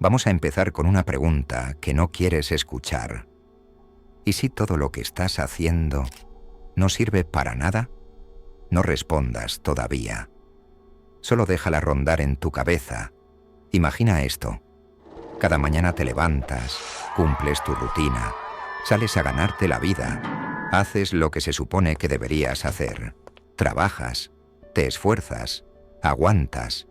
Vamos a empezar con una pregunta que no quieres escuchar. ¿Y si todo lo que estás haciendo no sirve para nada? No respondas todavía. Solo déjala rondar en tu cabeza. Imagina esto. Cada mañana te levantas, cumples tu rutina, sales a ganarte la vida, haces lo que se supone que deberías hacer, trabajas, te esfuerzas, aguantas,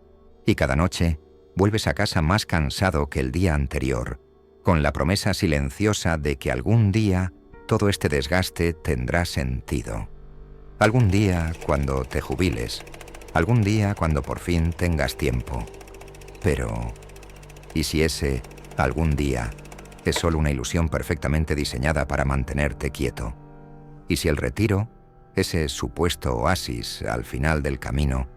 y cada noche vuelves a casa más cansado que el día anterior, con la promesa silenciosa de que algún día todo este desgaste tendrá sentido. Algún día cuando te jubiles, algún día cuando por fin tengas tiempo. Pero, ¿y si ese algún día es solo una ilusión perfectamente diseñada para mantenerte quieto? ¿Y si el retiro, ese supuesto oasis al final del camino,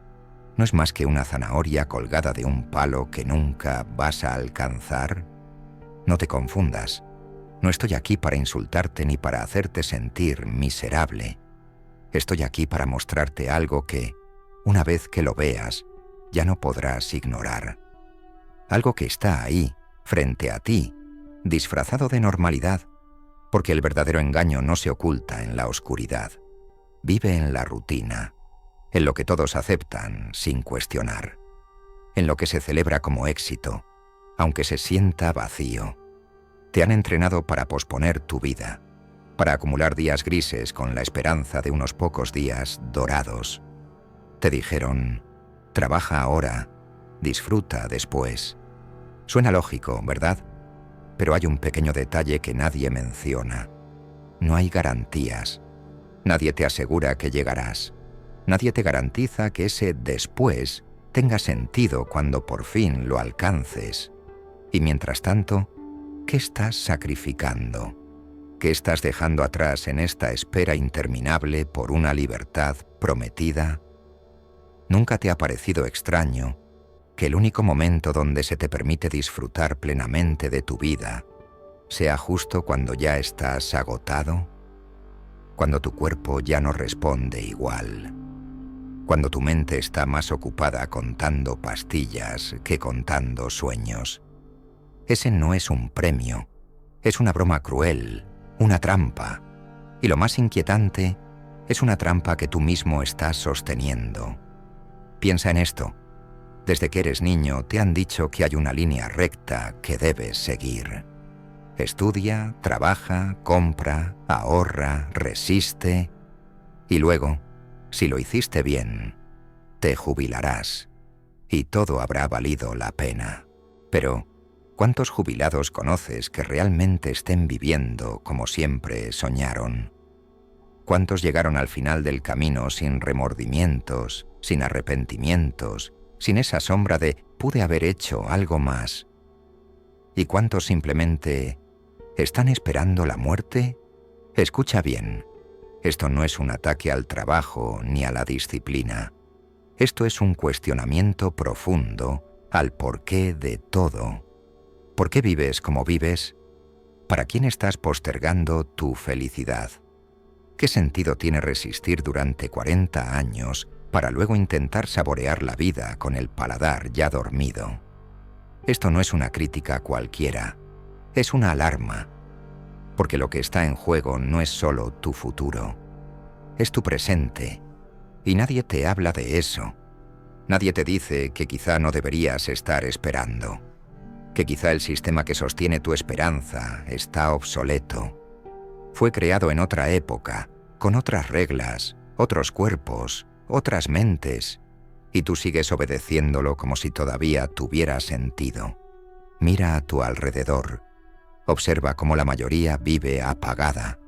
no es más que una zanahoria colgada de un palo que nunca vas a alcanzar? No te confundas. No estoy aquí para insultarte ni para hacerte sentir miserable. Estoy aquí para mostrarte algo que, una vez que lo veas, ya no podrás ignorar. Algo que está ahí, frente a ti, disfrazado de normalidad, porque el verdadero engaño no se oculta en la oscuridad. Vive en la rutina, en lo que todos aceptan sin cuestionar, en lo que se celebra como éxito, aunque se sienta vacío. Te han entrenado para posponer tu vida, para acumular días grises con la esperanza de unos pocos días dorados. Te dijeron, trabaja ahora, disfruta después. Suena lógico, ¿verdad? Pero hay un pequeño detalle que nadie menciona. No hay garantías. Nadie te asegura que llegarás. Nadie te garantiza que ese después tenga sentido cuando por fin lo alcances. Y mientras tanto, ¿qué estás sacrificando? ¿Qué estás dejando atrás en esta espera interminable por una libertad prometida? ¿Nunca te ha parecido extraño que el único momento donde se te permite disfrutar plenamente de tu vida sea justo cuando ya estás agotado? Cuando tu cuerpo ya no responde igual. Cuando tu mente está más ocupada contando pastillas que contando sueños. Ese no es un premio, es una broma cruel, una trampa. Y lo más inquietante, es una trampa que tú mismo estás sosteniendo. Piensa en esto. Desde que eres niño te han dicho que hay una línea recta que debes seguir. Estudia, trabaja, compra, ahorra, resiste. Y luego, si lo hiciste bien, te jubilarás. Y todo habrá valido la pena. Pero, ¿cuántos jubilados conoces que realmente estén viviendo como siempre soñaron? ¿Cuántos llegaron al final del camino sin remordimientos, sin arrepentimientos, sin esa sombra de «pude haber hecho algo más»? ¿Y cuántos simplemente están esperando la muerte? Escucha bien, esto no es un ataque al trabajo ni a la disciplina. Esto es un cuestionamiento profundo al porqué de todo. ¿Por qué vives como vives? ¿Para quién estás postergando tu felicidad? ¿Qué sentido tiene resistir durante 40 años para luego intentar saborear la vida con el paladar ya dormido? Esto no es una crítica cualquiera, es una alarma, porque lo que está en juego no es solo tu futuro, es tu presente, y nadie te habla de eso. Nadie te dice que quizá no deberías estar esperando, que quizá el sistema que sostiene tu esperanza está obsoleto. Fue creado en otra época, con otras reglas, otros cuerpos, otras mentes, y tú sigues obedeciéndolo como si todavía tuviera sentido. Mira a tu alrededor. Observa cómo la mayoría vive apagada,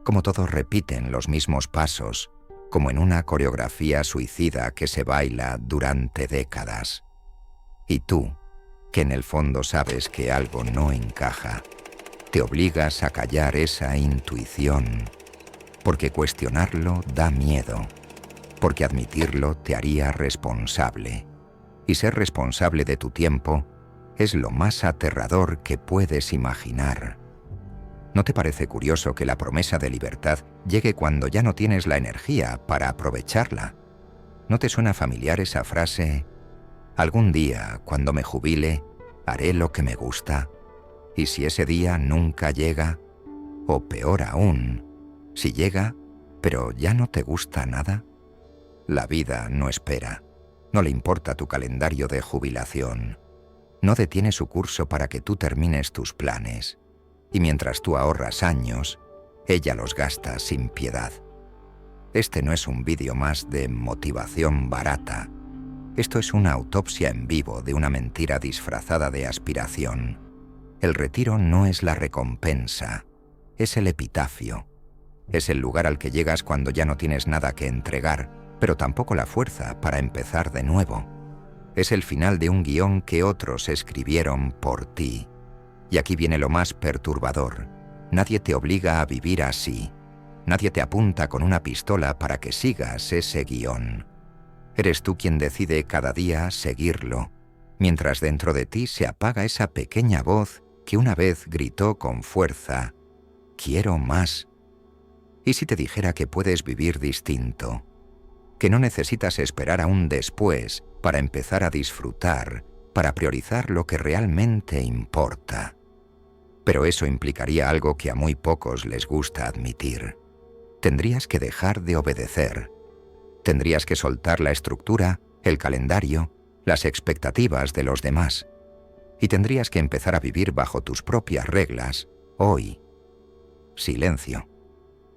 cómo todos repiten los mismos pasos, como en una coreografía suicida que se baila durante décadas. Y tú, que en el fondo sabes que algo no encaja, te obligas a callar esa intuición, porque cuestionarlo da miedo, porque admitirlo te haría responsable, y ser responsable de tu tiempo es lo más aterrador que puedes imaginar. ¿No te parece curioso que la promesa de libertad llegue cuando ya no tienes la energía para aprovecharla? ¿No te suena familiar esa frase? Algún día, cuando me jubile, ¿Haré lo que me gusta? ¿Y si ese día nunca llega? O peor aún, si llega, pero ya no te gusta nada. La vida no espera. No le importa tu calendario de jubilación. No detiene su curso para que tú termines tus planes. Y mientras tú ahorras años, ella los gasta sin piedad. Este no es un vídeo más de motivación barata. Esto es una autopsia en vivo de una mentira disfrazada de aspiración. El retiro no es la recompensa, es el epitafio. Es el lugar al que llegas cuando ya no tienes nada que entregar, pero tampoco la fuerza para empezar de nuevo. Es el final de un guión que otros escribieron por ti. Y aquí viene lo más perturbador. Nadie te obliga a vivir así. Nadie te apunta con una pistola para que sigas ese guión. Eres tú quien decide cada día seguirlo, mientras dentro de ti se apaga esa pequeña voz que una vez gritó con fuerza: «Quiero más». ¿Y si te dijera que puedes vivir distinto? Que no necesitas esperar a un después para empezar a disfrutar, para priorizar lo que realmente importa. Pero eso implicaría algo que a muy pocos les gusta admitir. Tendrías que dejar de obedecer. Tendrías que soltar la estructura, el calendario, las expectativas de los demás. Y tendrías que empezar a vivir bajo tus propias reglas, hoy. Silencio.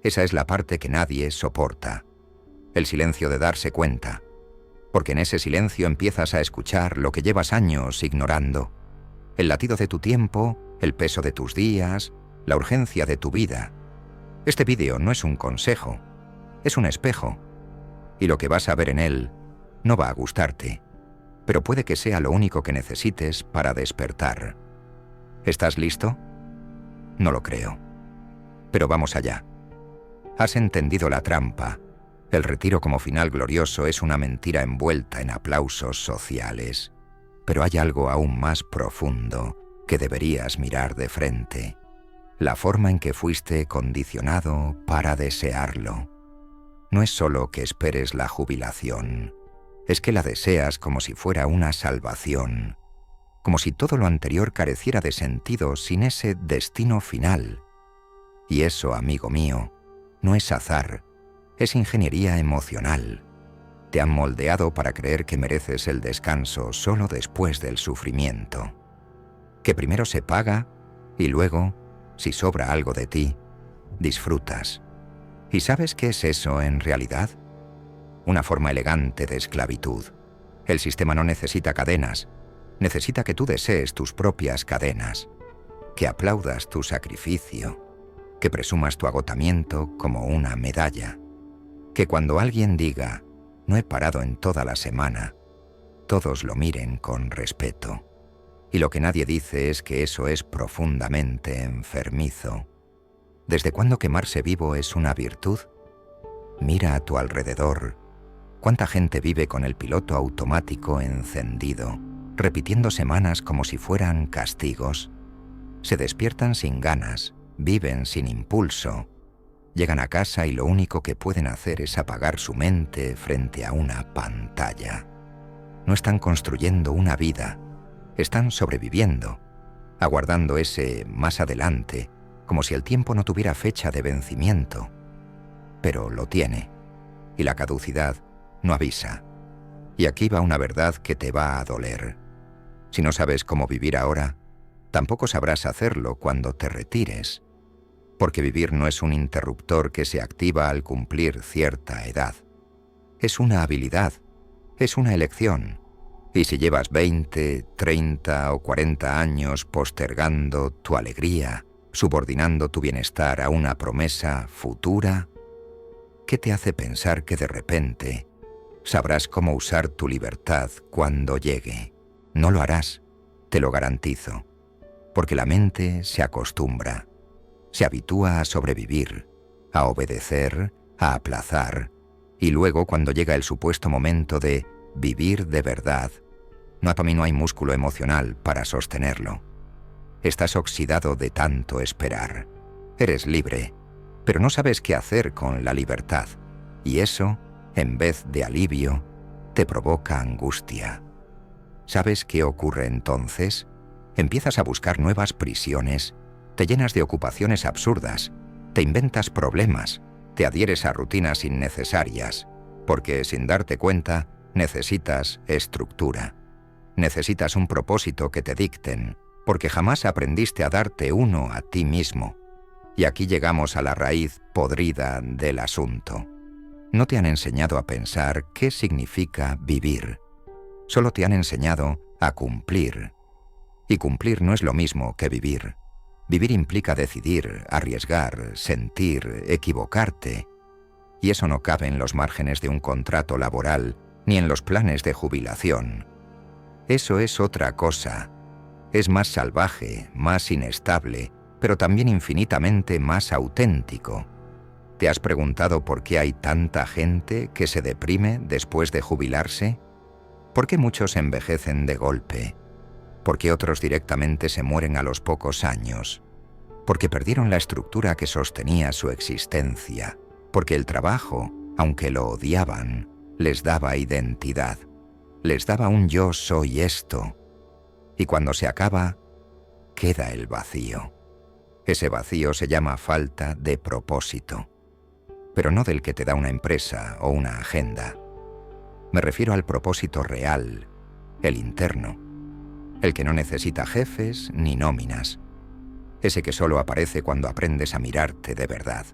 Esa es la parte que nadie soporta. El silencio de darse cuenta. Porque en ese silencio empiezas a escuchar lo que llevas años ignorando. El latido de tu tiempo, el peso de tus días, la urgencia de tu vida. Este vídeo no es un consejo, es un espejo. Y lo que vas a ver en él no va a gustarte, pero puede que sea lo único que necesites para despertar. ¿Estás listo? No lo creo. Pero vamos allá. Has entendido la trampa. El retiro como final glorioso es una mentira envuelta en aplausos sociales. Pero hay algo aún más profundo que deberías mirar de frente. La forma en que fuiste condicionado para desearlo. No es solo que esperes la jubilación, es que la deseas como si fuera una salvación, como si todo lo anterior careciera de sentido sin ese destino final. Y eso, amigo mío, no es azar, es ingeniería emocional. Te han moldeado para creer que mereces el descanso solo después del sufrimiento. Que primero se paga y luego, si sobra algo de ti, disfrutas. ¿Y sabes qué es eso en realidad? Una forma elegante de esclavitud. El sistema no necesita cadenas, necesita que tú desees tus propias cadenas, que aplaudas tu sacrificio, que presumas tu agotamiento como una medalla, que cuando alguien diga «no he parado en toda la semana», todos lo miren con respeto. Y lo que nadie dice es que eso es profundamente enfermizo. ¿Desde cuándo quemarse vivo es una virtud? Mira a tu alrededor. ¿Cuánta gente vive con el piloto automático encendido, repitiendo semanas como si fueran castigos? Se despiertan sin ganas, viven sin impulso. Llegan a casa y lo único que pueden hacer es apagar su mente frente a una pantalla. No están construyendo una vida, están sobreviviendo, aguardando ese más adelante, como si el tiempo no tuviera fecha de vencimiento. Pero lo tiene, y la caducidad no avisa. Y aquí va una verdad que te va a doler. Si no sabes cómo vivir ahora, tampoco sabrás hacerlo cuando te retires, porque vivir no es un interruptor que se activa al cumplir cierta edad. Es una habilidad, es una elección. Y si llevas 20, 30 o 40 años postergando tu alegría, subordinando tu bienestar a una promesa futura, ¿qué te hace pensar que de repente sabrás cómo usar tu libertad cuando llegue? No lo harás, te lo garantizo, porque la mente se acostumbra, se habitúa a sobrevivir, a obedecer, a aplazar, y luego cuando llega el supuesto momento de vivir de verdad, no hay músculo emocional para sostenerlo. Estás oxidado de tanto esperar. Eres libre, pero no sabes qué hacer con la libertad, y eso, en vez de alivio, te provoca angustia. ¿Sabes qué ocurre entonces? Empiezas a buscar nuevas prisiones, te llenas de ocupaciones absurdas, te inventas problemas, te adhieres a rutinas innecesarias, porque sin darte cuenta necesitas estructura. Necesitas un propósito que te dicten, porque jamás aprendiste a darte uno a ti mismo. Y aquí llegamos a la raíz podrida del asunto. No te han enseñado a pensar qué significa vivir. Solo te han enseñado a cumplir. Y cumplir no es lo mismo que vivir. Vivir implica decidir, arriesgar, sentir, equivocarte. Y eso no cabe en los márgenes de un contrato laboral ni en los planes de jubilación. Eso es otra cosa. Es más salvaje, más inestable, pero también infinitamente más auténtico. ¿Te has preguntado por qué hay tanta gente que se deprime después de jubilarse? ¿Por qué muchos envejecen de golpe? ¿Por qué otros directamente se mueren a los pocos años? Porque perdieron la estructura que sostenía su existencia. Porque el trabajo, aunque lo odiaban, les daba identidad. Les daba un yo soy esto. Y cuando se acaba, queda el vacío. Ese vacío se llama falta de propósito. Pero no del que te da una empresa o una agenda. Me refiero al propósito real, el interno. El que no necesita jefes ni nóminas. Ese que solo aparece cuando aprendes a mirarte de verdad.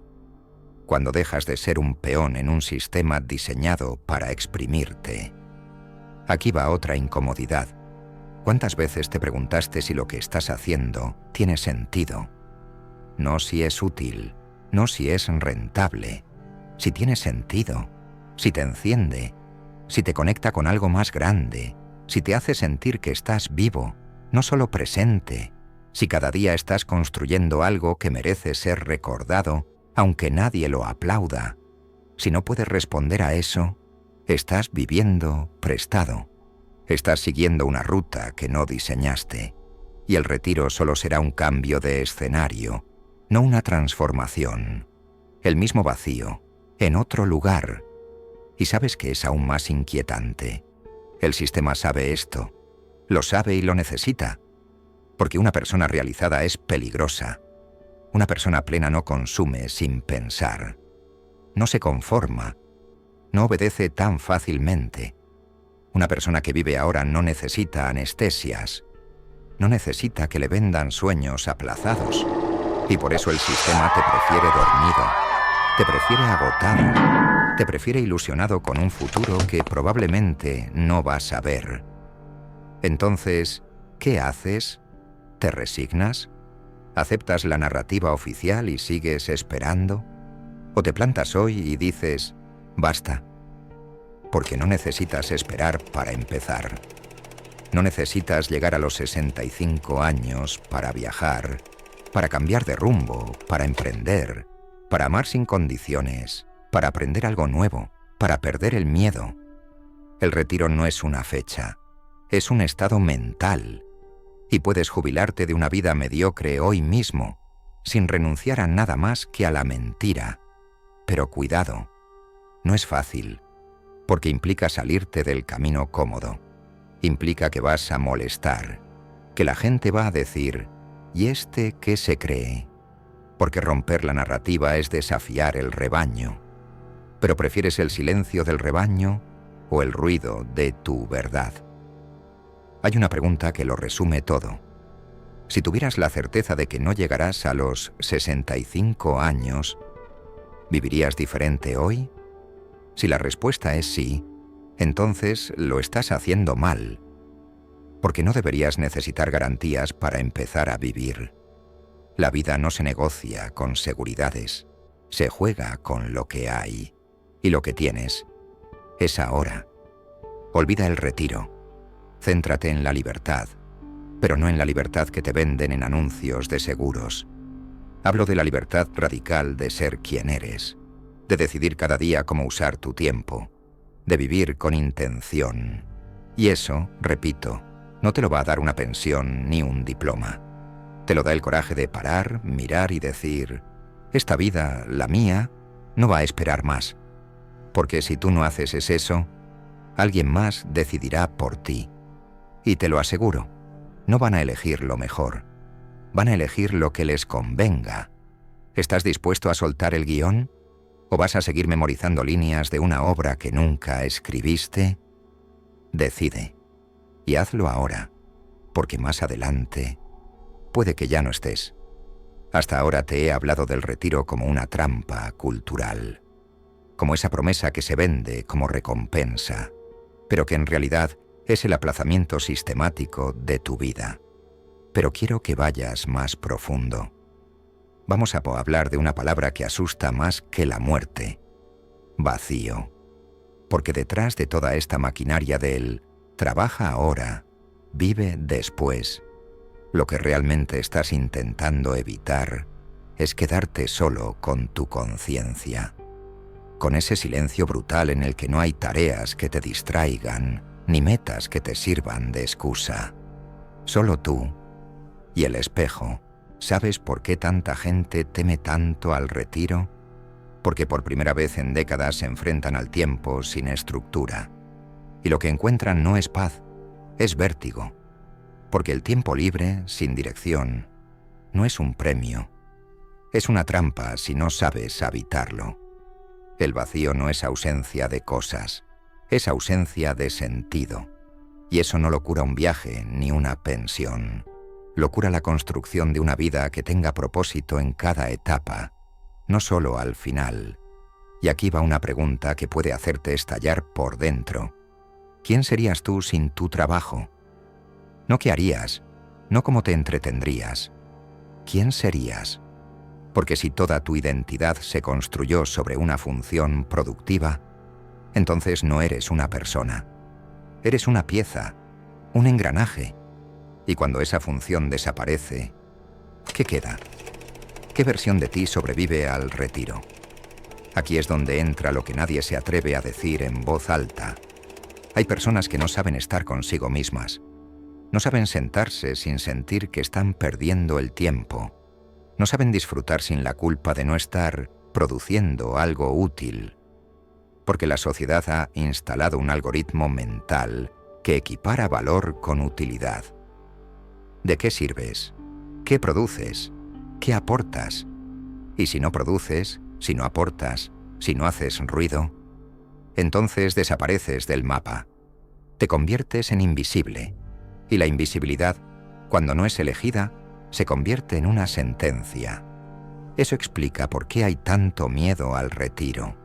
Cuando dejas de ser un peón en un sistema diseñado para exprimirte. Aquí va otra incomodidad. ¿Cuántas veces te preguntaste si lo que estás haciendo tiene sentido? No si es útil, no si es rentable, si tiene sentido, si te enciende, si te conecta con algo más grande, si te hace sentir que estás vivo, no solo presente, si cada día estás construyendo algo que merece ser recordado, aunque nadie lo aplauda. Si no puedes responder a eso, estás viviendo prestado. Estás siguiendo una ruta que no diseñaste. Y el retiro solo será un cambio de escenario, no una transformación. El mismo vacío, en otro lugar. Y sabes que es aún más inquietante. El sistema sabe esto. Lo sabe y lo necesita. Porque una persona realizada es peligrosa. Una persona plena no consume sin pensar. No se conforma. No obedece tan fácilmente. Una persona que vive ahora no necesita anestesias. No necesita que le vendan sueños aplazados. Y por eso el sistema te prefiere dormido. Te prefiere agotado. Te prefiere ilusionado con un futuro que probablemente no vas a ver. Entonces, ¿qué haces? ¿Te resignas? ¿Aceptas la narrativa oficial y sigues esperando? ¿O te plantas hoy y dices, basta? Porque no necesitas esperar para empezar. No necesitas llegar a los 65 años para viajar, para cambiar de rumbo, para emprender, para amar sin condiciones, para aprender algo nuevo, para perder el miedo. El retiro no es una fecha, es un estado mental. Y puedes jubilarte de una vida mediocre hoy mismo, sin renunciar a nada más que a la mentira. Pero cuidado, no es fácil, porque implica salirte del camino cómodo. Implica que vas a molestar, que la gente va a decir, ¿y este qué se cree? Porque romper la narrativa es desafiar el rebaño. Pero prefieres el silencio del rebaño o el ruido de tu verdad. Hay una pregunta que lo resume todo. Si tuvieras la certeza de que no llegarás a los 65 años, ¿vivirías diferente hoy? Si la respuesta es sí, entonces lo estás haciendo mal, porque no deberías necesitar garantías para empezar a vivir. La vida no se negocia con seguridades, se juega con lo que hay, y lo que tienes es ahora. Olvida el retiro. Céntrate en la libertad, pero no en la libertad que te venden en anuncios de seguros. Hablo de la libertad radical de ser quien eres, de decidir cada día cómo usar tu tiempo, de vivir con intención. Y eso, repito, no te lo va a dar una pensión ni un diploma. Te lo da el coraje de parar, mirar y decir, esta vida, la mía, no va a esperar más. Porque si tú no haces eso, alguien más decidirá por ti. Y te lo aseguro, no van a elegir lo mejor, van a elegir lo que les convenga. ¿Estás dispuesto a soltar el guión? ¿O vas a seguir memorizando líneas de una obra que nunca escribiste? Decide, y hazlo ahora, porque más adelante puede que ya no estés. Hasta ahora te he hablado del retiro como una trampa cultural, como esa promesa que se vende como recompensa, pero que en realidad es el aplazamiento sistemático de tu vida. Pero quiero que vayas más profundo. Vamos a hablar de una palabra que asusta más que la muerte: vacío. Porque detrás de toda esta maquinaria del trabaja ahora, vive después, lo que realmente estás intentando evitar es quedarte solo con tu conciencia, con ese silencio brutal en el que no hay tareas que te distraigan, ni metas que te sirvan de excusa. Solo tú y el espejo. ¿Sabes por qué tanta gente teme tanto al retiro? Porque por primera vez en décadas se enfrentan al tiempo sin estructura. Y lo que encuentran no es paz, es vértigo. Porque el tiempo libre, sin dirección, no es un premio. Es una trampa si no sabes habitarlo. El vacío no es ausencia de cosas, es ausencia de sentido. Y eso no lo cura un viaje ni una pensión. Lo cura la construcción de una vida que tenga propósito en cada etapa, no solo al final. Y aquí va una pregunta que puede hacerte estallar por dentro. ¿Quién serías tú sin tu trabajo? No qué harías, no cómo te entretendrías. ¿Quién serías? Porque si toda tu identidad se construyó sobre una función productiva, entonces no eres una persona. Eres una pieza, un engranaje. Y cuando esa función desaparece, ¿qué queda? ¿Qué versión de ti sobrevive al retiro? Aquí es donde entra lo que nadie se atreve a decir en voz alta. Hay personas que no saben estar consigo mismas. No saben sentarse sin sentir que están perdiendo el tiempo. No saben disfrutar sin la culpa de no estar produciendo algo útil. Porque la sociedad ha instalado un algoritmo mental que equipara valor con utilidad. ¿De qué sirves? ¿Qué produces? ¿Qué aportas? Y si no produces, si no aportas, si no haces ruido, entonces desapareces del mapa. Te conviertes en invisible. Y la invisibilidad, cuando no es elegida, se convierte en una sentencia. Eso explica por qué hay tanto miedo al retiro.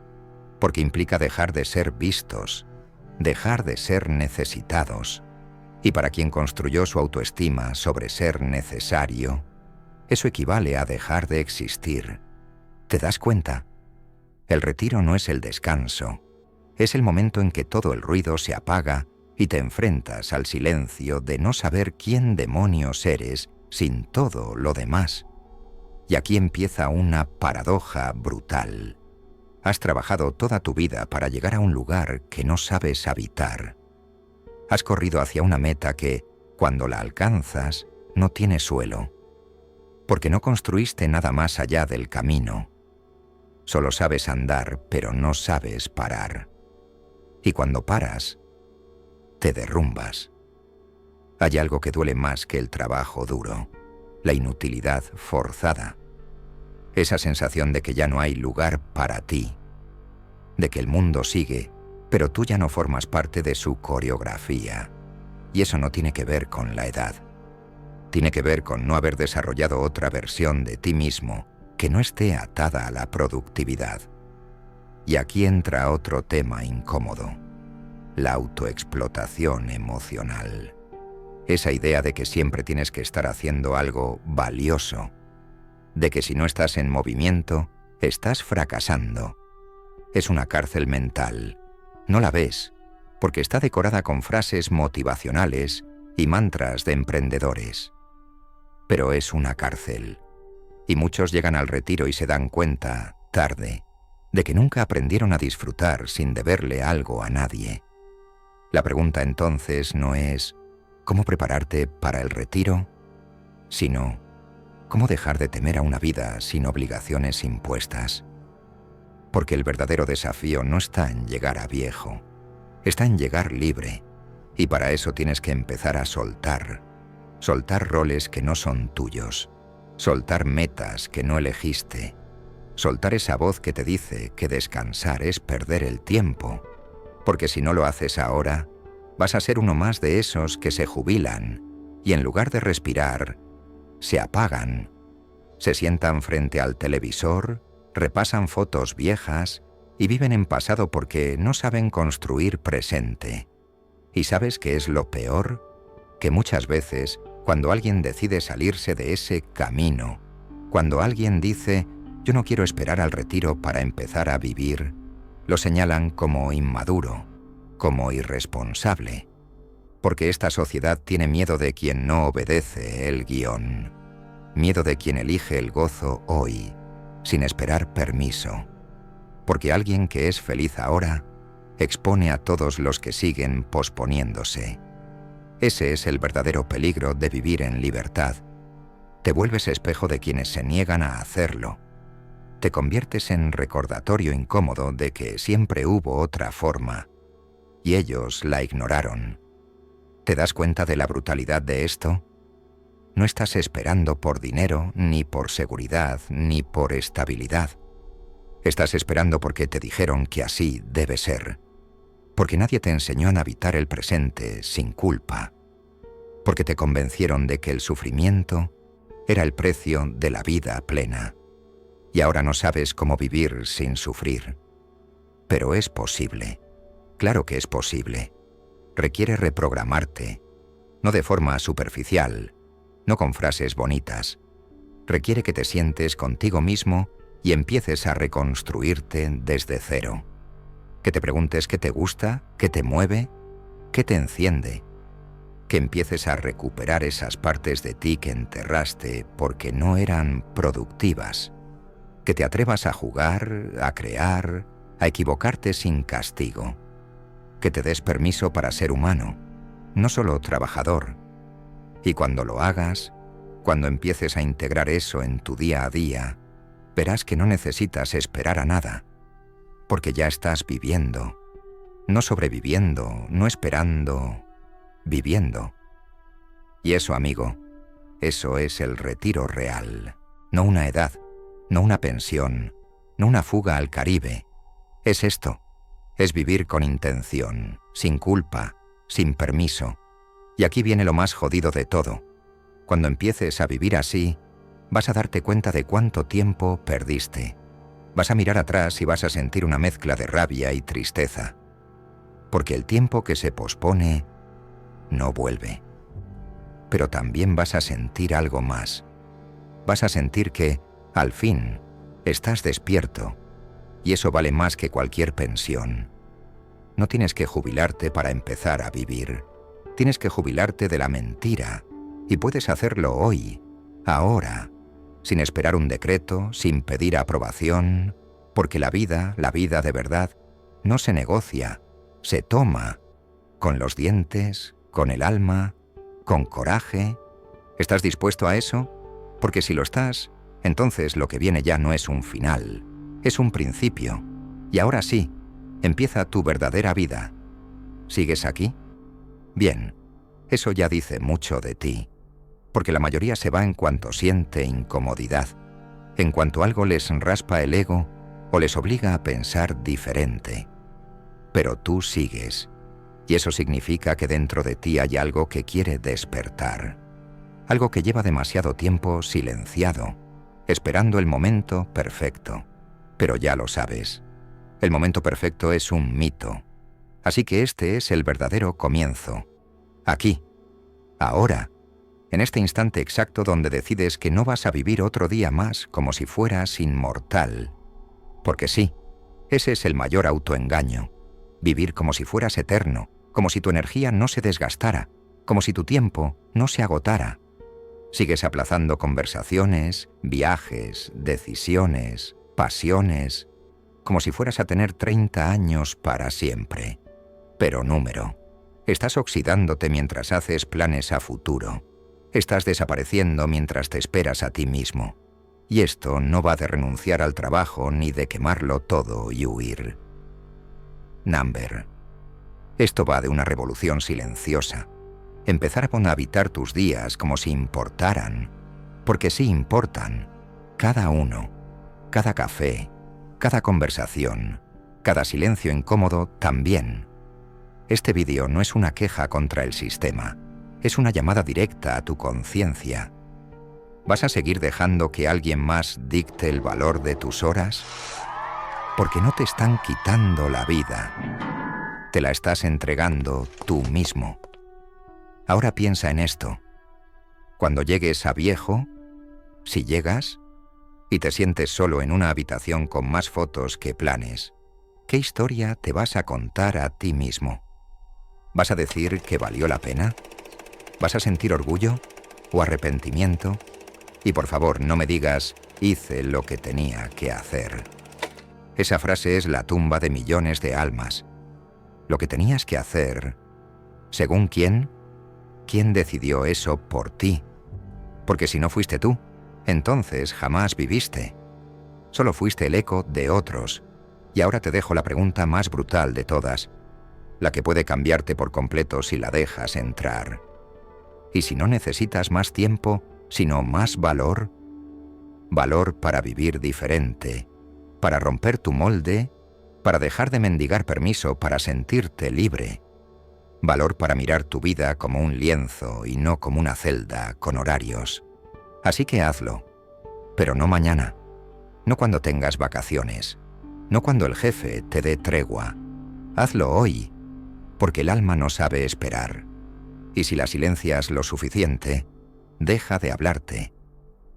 Porque implica dejar de ser vistos, dejar de ser necesitados. Y para quien construyó su autoestima sobre ser necesario, eso equivale a dejar de existir. ¿Te das cuenta? El retiro no es el descanso. Es el momento en que todo el ruido se apaga y te enfrentas al silencio de no saber quién demonios eres sin todo lo demás. Y aquí empieza una paradoja brutal. Has trabajado toda tu vida para llegar a un lugar que no sabes habitar. Has corrido hacia una meta que, cuando la alcanzas, no tiene suelo. Porque no construiste nada más allá del camino. Solo sabes andar, pero no sabes parar. Y cuando paras, te derrumbas. Hay algo que duele más que el trabajo duro, la inutilidad forzada. Esa sensación de que ya no hay lugar para ti, de que el mundo sigue, pero tú ya no formas parte de su coreografía. Y eso no tiene que ver con la edad. Tiene que ver con no haber desarrollado otra versión de ti mismo que no esté atada a la productividad. Y aquí entra otro tema incómodo: la autoexplotación emocional. Esa idea de que siempre tienes que estar haciendo algo valioso, de que si no estás en movimiento, estás fracasando. Es una cárcel mental. No la ves, porque está decorada con frases motivacionales y mantras de emprendedores. Pero es una cárcel. Y muchos llegan al retiro y se dan cuenta, tarde, de que nunca aprendieron a disfrutar sin deberle algo a nadie. La pregunta entonces no es ¿cómo prepararte para el retiro?, sino ¿cómo dejar de temer a una vida sin obligaciones impuestas? Porque el verdadero desafío no está en llegar a viejo, está en llegar libre, y para eso tienes que empezar a soltar, soltar roles que no son tuyos, soltar metas que no elegiste, soltar esa voz que te dice que descansar es perder el tiempo, porque si no lo haces ahora, vas a ser uno más de esos que se jubilan y en lugar de respirar, se apagan, se sientan frente al televisor, repasan fotos viejas y viven en pasado porque no saben construir presente. ¿Y sabes qué es lo peor? Que muchas veces, cuando alguien decide salirse de ese camino, cuando alguien dice, yo no quiero esperar al retiro para empezar a vivir, lo señalan como inmaduro, como irresponsable, porque esta sociedad tiene miedo de quien no obedece el guión, miedo de quien elige el gozo hoy, sin esperar permiso, porque alguien que es feliz ahora expone a todos los que siguen posponiéndose. Ese es el verdadero peligro de vivir en libertad. Te vuelves espejo de quienes se niegan a hacerlo. Te conviertes en recordatorio incómodo de que siempre hubo otra forma, y ellos la ignoraron. ¿Te das cuenta de la brutalidad de esto? No estás esperando por dinero, ni por seguridad, ni por estabilidad. Estás esperando porque te dijeron que así debe ser, porque nadie te enseñó a habitar el presente sin culpa, porque te convencieron de que el sufrimiento era el precio de la vida plena, y ahora no sabes cómo vivir sin sufrir. Pero es posible, claro que es posible. Requiere reprogramarte, no de forma superficial, no con frases bonitas. Requiere que te sientes contigo mismo y empieces a reconstruirte desde cero. Que te preguntes qué te gusta, qué te mueve, qué te enciende. Que empieces a recuperar esas partes de ti que enterraste porque no eran productivas. Que te atrevas a jugar, a crear, a equivocarte sin castigo. Que te des permiso para ser humano, no solo trabajador. Y cuando lo hagas, cuando empieces a integrar eso en tu día a día, verás que no necesitas esperar a nada, porque ya estás viviendo, no sobreviviendo, no esperando, viviendo. Y eso, amigo, eso es el retiro real, no una edad, no una pensión, no una fuga al Caribe. Es esto, es vivir con intención, sin culpa, sin permiso. Y aquí viene lo más jodido de todo. Cuando empieces a vivir así, vas a darte cuenta de cuánto tiempo perdiste. Vas a mirar atrás y vas a sentir una mezcla de rabia y tristeza. Porque el tiempo que se pospone no vuelve. Pero también vas a sentir algo más. Vas a sentir que, al fin, estás despierto. Y eso vale más que cualquier pensión. No tienes que jubilarte para empezar a vivir. Tienes que jubilarte de la mentira. Y puedes hacerlo hoy, ahora, sin esperar un decreto, sin pedir aprobación, porque la vida de verdad, no se negocia, se toma, con los dientes, con el alma, con coraje. ¿Estás dispuesto a eso? Porque si lo estás, entonces lo que viene ya no es un final, es un principio. Y ahora sí, empieza tu verdadera vida. ¿Sigues aquí? Bien, eso ya dice mucho de ti. Porque la mayoría se va en cuanto siente incomodidad, en cuanto algo les raspa el ego o les obliga a pensar diferente. Pero tú sigues, y eso significa que dentro de ti hay algo que quiere despertar, algo que lleva demasiado tiempo silenciado, esperando el momento perfecto. Pero ya lo sabes, el momento perfecto es un mito, así que este es el verdadero comienzo, aquí, ahora, en este instante exacto donde decides que no vas a vivir otro día más como si fueras inmortal. Porque sí, ese es el mayor autoengaño. Vivir como si fueras eterno, como si tu energía no se desgastara, como si tu tiempo no se agotara. Sigues aplazando conversaciones, viajes, decisiones, pasiones, como si fueras a tener 30 años para siempre. Pero número. Estás oxidándote mientras haces planes a futuro. Estás desapareciendo mientras te esperas a ti mismo. Y esto no va de renunciar al trabajo ni de quemarlo todo y huir. Number. Esto va de una revolución silenciosa. Empezar a habitar tus días como si importaran, porque sí importan, cada uno, cada café, cada conversación, cada silencio incómodo también. Este vídeo no es una queja contra el sistema, es una llamada directa a tu conciencia. ¿Vas a seguir dejando que alguien más dicte el valor de tus horas? Porque no te están quitando la vida, te la estás entregando tú mismo. Ahora piensa en esto. Cuando llegues a viejo, si llegas, y te sientes solo en una habitación con más fotos que planes, ¿qué historia te vas a contar a ti mismo? ¿Vas a decir que valió la pena? ¿Vas a sentir orgullo o arrepentimiento? Y por favor, no me digas, hice lo que tenía que hacer. Esa frase es la tumba de millones de almas. Lo que tenías que hacer, ¿según quién? ¿Quién decidió eso por ti? Porque si no fuiste tú, entonces jamás viviste. Solo fuiste el eco de otros. Y ahora te dejo la pregunta más brutal de todas, la que puede cambiarte por completo si la dejas entrar. ¿Y si no necesitas más tiempo, sino más valor? Valor para vivir diferente, para romper tu molde, para dejar de mendigar permiso, para sentirte libre. Valor para mirar tu vida como un lienzo y no como una celda con horarios. Así que hazlo, pero no mañana, no cuando tengas vacaciones, no cuando el jefe te dé tregua. Hazlo hoy, porque el alma no sabe esperar. Y si la silencias lo suficiente, deja de hablarte.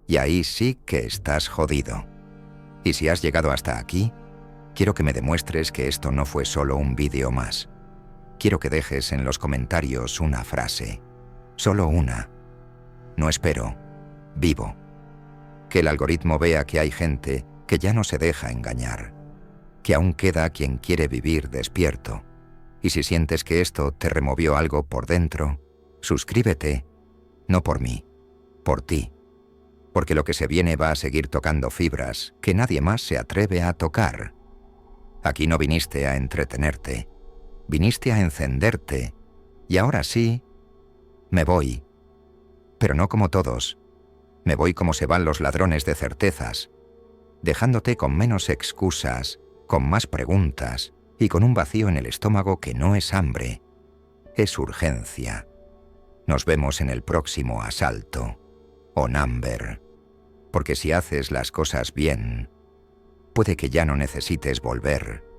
Y ahí sí que estás jodido. Y si has llegado hasta aquí, quiero que me demuestres que esto no fue solo un vídeo más. Quiero que dejes en los comentarios una frase. Solo una. No espero. Vivo. Que el algoritmo vea que hay gente que ya no se deja engañar. Que aún queda quien quiere vivir despierto. Y si sientes que esto te removió algo por dentro, suscríbete. No por mí, por ti. Porque lo que se viene va a seguir tocando fibras que nadie más se atreve a tocar. Aquí no viniste a entretenerte. Viniste a encenderte, y ahora sí, me voy. Pero no como todos. Me voy como se van los ladrones de certezas, dejándote con menos excusas, con más preguntas y con un vacío en el estómago que no es hambre, es urgencia. Nos vemos en el próximo asalto, o Number, porque si haces las cosas bien, puede que ya no necesites volver.